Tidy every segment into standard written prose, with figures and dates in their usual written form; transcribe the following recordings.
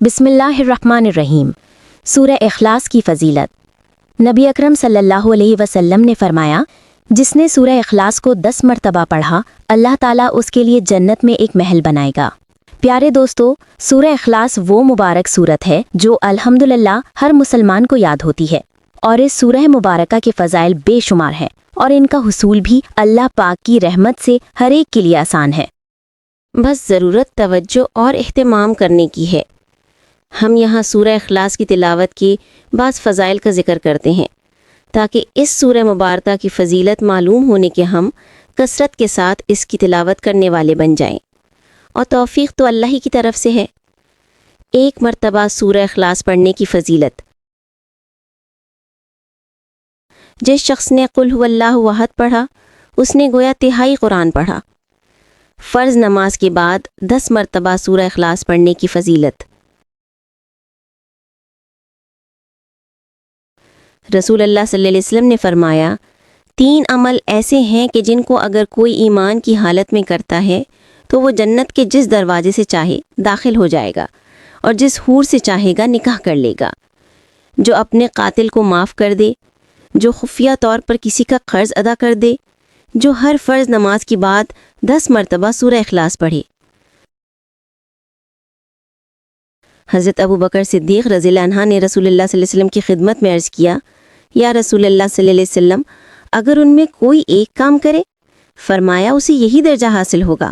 बिस्मिल्लाहिर्रहमानिर्रहीम। सूरह इखलास की फ़जीलत। नबी अकरम सल्लल्लाहु अलैहि वसल्लम ने फरमाया, जिसने सूरह इखलास को 10 मरतबा पढ़ा, अल्लाह ताला उसके लिए जन्नत में एक महल बनाएगा। प्यारे दोस्तों, सूरह इखलास वो मुबारक सूरत है जो अल्हम्दुलिल्लाह हर मुसलमान को याद होती है, और इस सूरह मुबारका के फ़ज़ाइल बेशुमार हैं और इनका हुसूल भी अल्लाह पाक की रहमत से हर एक के लिए आसान है। बस ज़रूरत तवज्जो और इह्तिमाम करने की है। हम यहाँ सूरह इखलास की तिलावत के बाज़ फ़ज़ाइल का ज़िक्र करते हैं ताकि इस सूरह मुबारका की फ़जीलत मालूम होने के हम कसरत के साथ इसकी तिलावत करने वाले बन जाएं। और तौफ़ीक़ तो अल्लाह ही की तरफ से है। एक मरतबा सूरह इखलास पढ़ने की फ़जीलत। जिस शख्स ने कुल हुवल्लाहु अहद पढ़ा, उसने गोया तिहाई कुरान पढ़ा। फ़र्ज़ नमाज के बाद 10 मरतबा सूरह इखलास पढ़ने की फ़जीलत। रसूल अल्लाह सल्लल्लाहु अलैहि वसल्लम ने फरमाया, 3 अमल ऐसे हैं कि जिनको अगर कोई ईमान की हालत में करता है तो वो जन्नत के जिस दरवाजे से चाहे दाखिल हो जाएगा और जिस हूर से चाहेगा निकाह कर लेगा। जो अपने कातिल को माफ़ कर दे, जो खुफिया तौर पर किसी का कर्ज़ अदा कर दे, जो हर फ़र्ज़ नमाज के बाद 10 मरतबा सूरह इखलास पढ़े। हज़रत अबू बकर सिद्दीक़ रज़ियल्लाहु अन्हु ने रसूलुल्लाह सल्लल्लाहु अलैहि वसल्लम की खिदमत में अर्ज़ किया, या रसूलुल्लाह सल्लल्लाहु अलैहि वसल्लम, अगर उनमें कोई एक काम करे, फरमाया उसे यही दर्जा हासिल होगा।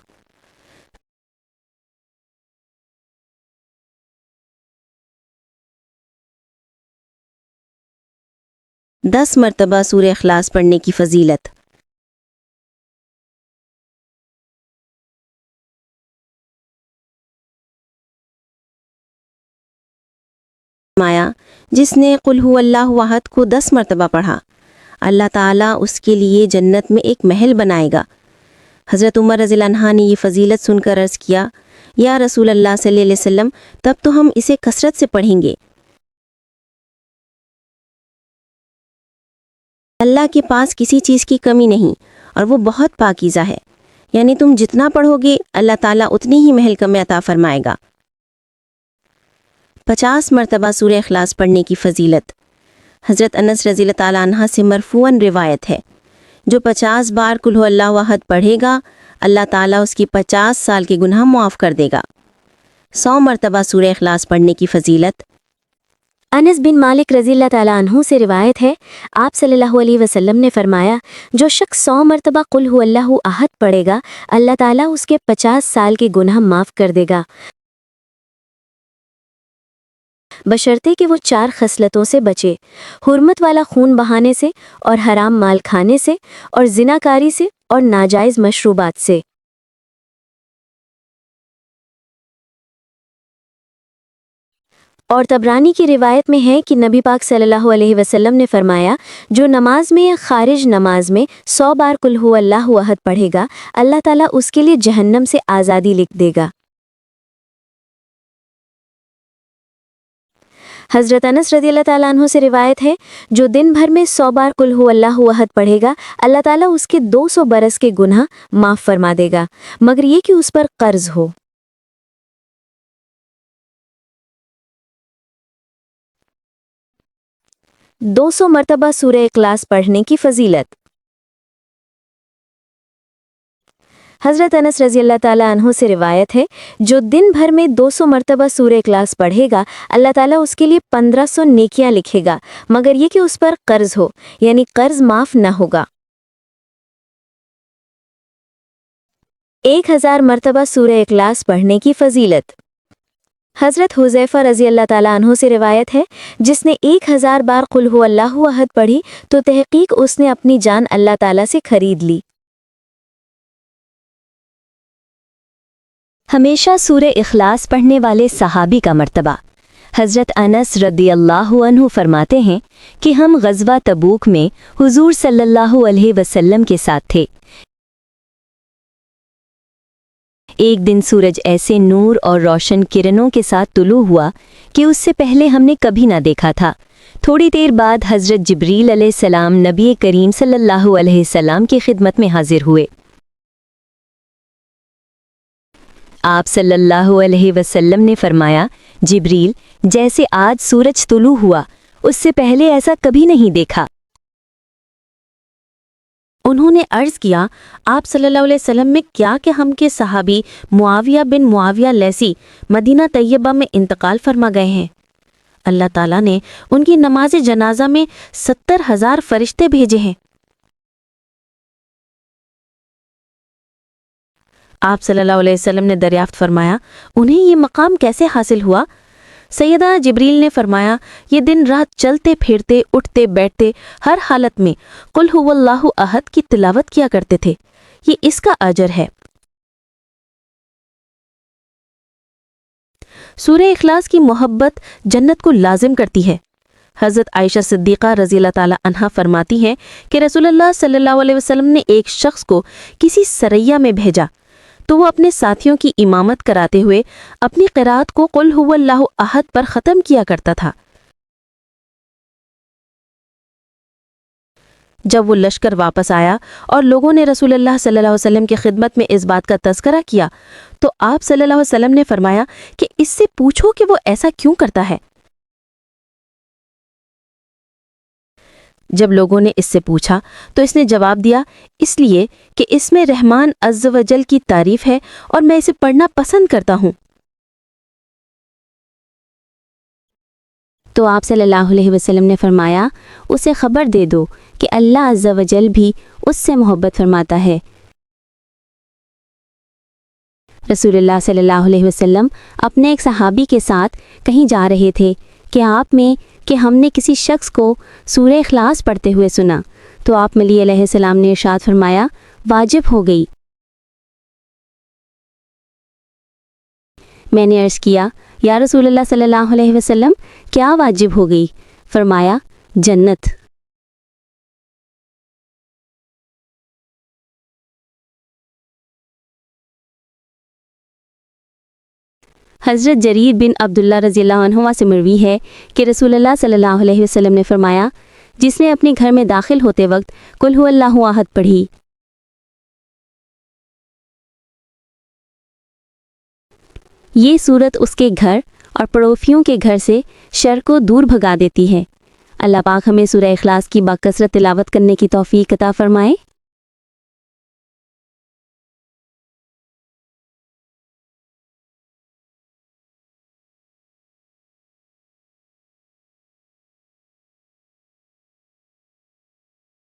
दस मरतबा सूरह इखलास पढ़ने की फ़जीलत। माया जिसने कुल हुवल्लाहु अहद को 10 मरतबा पढ़ा, अल्लाह ताला उसके लिए जन्नत में एक महल बनाएगा। हज़रत उमर रज़ियल्लाहु अन्हु ने ये फ़जीलत सुनकर अर्ज़ किया, या रसूल अल्लाह सल्लल्लाहु अलैहि वसल्लम, तब तो हम इसे कसरत से पढ़ेंगे। अल्लाह के पास किसी चीज़ की कमी नहीं और वो बहुत पाकीज़ा है, यानी तुम जितना पढ़ोगे अल्लाह ताला उतनी ही महल कम अता फरमाएगा। 50 मरतबा सूरह इखलास पढ़ने की फ़जीलत। हज़रत अनस रज़ियल्लाहु ताला अन्हा से मरफ़ूअन रिवायत है, जो 50 बार कुल हुवल्लाहु अहद पढ़ेगा, अल्लाह ताला उसकी 50 साल के गुनाह मुआफ़ कर देगा। 100 मरतबा सूरह इखलास पढ़ने की फ़जीलत। अनस बिन मालिक रज़ियल्लाहु ताला अन्हु से रिवायत है, आप सल्लल्लाहु अलैहि वसल्लम ने फरमाया, जो शख्स 100 मरतबा कुल हुवल्लाहु अहद पढ़ेगा, अल्लाह ताला उसके 50 साल के गुनाह माफ़ कर देगा, बशर्ते कि वो 4 खसलतों से बचे: हुर्मत वाला खून बहाने से, और हराम माल खाने से, और जिनाकारी से, और नाजायज़ मशरूबात से। और तबरानी की रिवायत में है कि नबी पाक सल्लल्लाहु अलैहि वसल्लम ने फरमाया, जो नमाज में या खारिज नमाज में 100 बार कुल हुवल्लाहु अहद पढ़ेगा, अल्लाह ताला उसके लिए जहन्नम से आज़ादी लिख देगा। हज़रत अनस रज़ियल्लाहु ताला अन्हु से रिवायत है, जो दिन भर में 100 बार कुल हुवल्लाहु अहद पढ़ेगा, अल्लाह ताला उसके 200 बरस के गुनाह माफ़ फरमा देगा, मगर ये कि उस पर कर्ज हो। दो 200 मरतबा सूरह इखलास पढ़ने की फ़जीलत। हज़रत अनस रज़ियल्लाहु ताला अन्हु से रिवायत है, जो दिन भर में 200 मरतबा सूरह इखलास पढ़ेगा, अल्लाह ताला उसके लिए 1500 नेकियां लिखेगा, मगर ये कि उस पर कर्ज हो, यानी कर्ज माफ़ न होगा। 1000 मरतबा सूरह इखलास पढ़ने की फ़जीलत। हज़रत हुज़ैफ़ा रज़ियल्लाहु ताला अन्हु से रिवायत है, जिसने 1000 बार कुल हुवल्लाहु अहद पढ़ी तो तहक़ीक़ उसने अपनी जान अल्लाह ताला से खरीद ली। हमेशा सूरह इखलास पढ़ने वाले सहाबी का मर्तबा। हज़रत अनस रदियल्लाहु अन्हु फरमाते हैं कि हम ग़ज़वा तबूक में हुज़ूर सल्लल्लाहु अलैहि वसल्लम के साथ थे। एक दिन सूरज ऐसे नूर और रोशन किरणों के साथ तुलू हुआ कि उससे पहले हमने कभी ना देखा था। थोड़ी देर बाद हज़रत जिब्रील अलैहिस्सलाम नबी करीम सल्लल्लाहु अलैहि वसल्लम की खिदमत में हाजिर हुए। آپ صلی اللہ علیہ وسلم نے فرمایا، جبریل، جیسے آج سورج طلوع ہوا اس سے پہلے ایسا کبھی نہیں دیکھا۔ انہوں نے عرض کیا، آپ صلی اللہ علیہ وسلم میں کیا کہ ہم کے صحابی معاویہ بن معاویہ لیسی مدینہ طیبہ میں انتقال فرما گئے ہیں۔ اللہ تعالیٰ نے ان کی نماز جنازہ میں 70,000 فرشتے بھیجے ہیں۔ آپ صلی اللہ علیہ وسلم نے دریافت فرمایا، انہیں یہ مقام کیسے حاصل ہوا؟ سیدہ جبریل نے فرمایا، یہ دن رات چلتے پھرتے اٹھتے بیٹھتے ہر حالت میں قل هو اللہ احد کی تلاوت کیا کرتے تھے، یہ اس کا اجر ہے۔ سورہ اخلاص کی محبت جنت کو لازم کرتی ہے۔ حضرت عائشہ صدیقہ رضی اللہ تعالی عنہا فرماتی ہیں کہ رسول اللہ صلی اللہ علیہ وسلم نے ایک شخص کو کسی سریہ میں بھیجا تو وہ اپنے ساتھیوں کی امامت کراتے ہوئے اپنی قرات کو قل هو اللہ احد پر ختم کیا کرتا تھا۔ جب وہ لشکر واپس آیا اور لوگوں نے رسول اللہ صلی اللہ علیہ وسلم کی خدمت میں اس بات کا تذکرہ کیا تو آپ صلی اللہ علیہ وسلم نے فرمایا کہ اس سے پوچھو کہ وہ ایسا کیوں کرتا ہے۔ جب لوگوں نے اس سے پوچھا تو اس نے جواب دیا، اس لیے کہ اس میں رحمان عز و جل کی تعریف ہے اور میں اسے پڑھنا پسند کرتا ہوں۔ تو آپ صلی اللہ علیہ وسلم نے فرمایا، اسے خبر دے دو کہ اللہ عز و جل بھی اس سے محبت فرماتا ہے۔ رسول اللہ صلی اللہ علیہ وسلم اپنے ایک صحابی کے ساتھ کہیں جا رہے تھے کہ آپ میں کہ ہم نے کسی شخص کو سورہ اخلاص پڑھتے ہوئے سنا تو آپ علیہ السلام نے ارشاد فرمایا، واجب ہو گئی۔ میں نے عرض کیا، یا رسول اللہ صلی اللہ علیہ وسلم، کیا واجب ہو گئی؟ فرمایا، جنت۔ حضرت جریر بن عبداللہ رضی اللہ عنہ سے مروی ہے کہ رسول اللہ صلی اللہ علیہ وسلم نے فرمایا، جس نے اپنے گھر میں داخل ہوتے وقت قل هو اللہ احد پڑھی، یہ صورت اس کے گھر اور پڑوسیوں کے گھر سے شر کو دور بھگا دیتی ہے۔ اللہ پاک ہمیں سورہ اخلاص کی باکثرت تلاوت کرنے کی توفیق عطا فرمائے۔